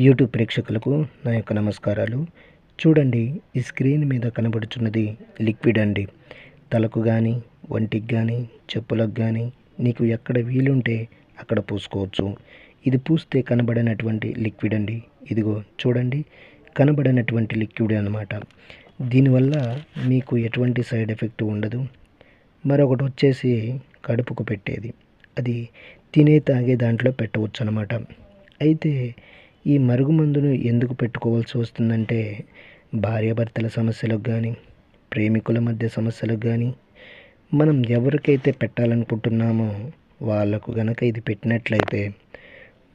YouTube ప్రేక్షకులకు నా యొక్క నమస్కారాలు. చూడండి, ఈ స్క్రీన్ మీద కనబడుచున్నది లిక్విడ్ అండి. తలకు కానీ, ఒంటికి కానీ, చెప్పులకు కానీ నీకు ఎక్కడ వీలుంటే అక్కడ పూసుకోవచ్చు. ఇది పూస్తే కనబడినటువంటి లిక్విడ్ అండి. ఇదిగో చూడండి, కనబడినటువంటి లిక్విడ్ అన్నమాట. దీనివల్ల మీకు ఎటువంటి సైడ్ ఎఫెక్ట్ ఉండదు. మరొకటి వచ్చేసి కడుపుకు పెట్టేది, అది తినే తాగే దాంట్లో పెట్టవచ్చు అన్నమాట. అయితే ఈ మరుగుమందును ఎందుకు పెట్టుకోవాల్సి వస్తుందంటే, భార్యాభర్తల సమస్యలకు కానీ, ప్రేమికుల మధ్య సమస్యలకు కానీ, మనం ఎవరికైతే పెట్టాలనుకుంటున్నామో వాళ్ళకు గనక ఇది పెట్టినట్లయితే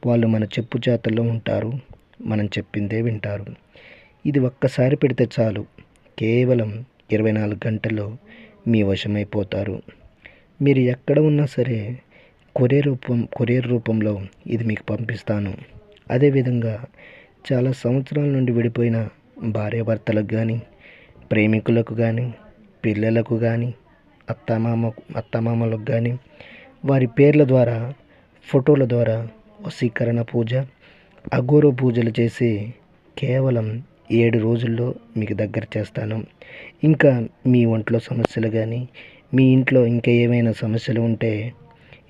వాళ్ళు మన చెప్పు చేతల్లో ఉంటారు, మనం చెప్పిందే వింటారు. ఇది ఒక్కసారి పెడితే చాలు, కేవలం 24 గంటల్లో మీ వశమైపోతారు. మీరు ఎక్కడ ఉన్నా సరే కొరియర్ రూపంలో ఇది మీకు పంపిస్తాను. అదేవిధంగా చాలా సంవత్సరాల నుండి విడిపోయిన భార్యాభర్తలకు కానీ, ప్రేమికులకు కానీ, పిల్లలకు కానీ, అత్తమామలకు కానీ వారి పేర్ల ద్వారా, ఫోటోల ద్వారా వశీకరణ పూజ, అఘోర పూజలు చేసి కేవలం 7 రోజుల్లో మీకు దగ్గర చేస్తాను. ఇంకా మీ ఒంట్లో సమస్యలు కానీ, మీ ఇంట్లో ఇంకా ఏమైనా సమస్యలు ఉంటే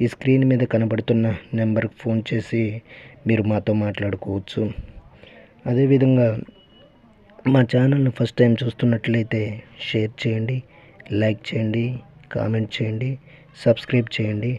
ఈ స్క్రీన్ మీద కనబడుతున్న నెంబర్కి ఫోన్ చేసి మీరు మాతో మాట్లాడుకోవచ్చు. అదేవిధంగా మా ఛానల్ని ఫస్ట్ టైం చూస్తున్నట్లయితే షేర్ చేయండి, లైక్ చేయండి, కామెంట్ చేయండి, సబ్స్క్రైబ్ చేయండి.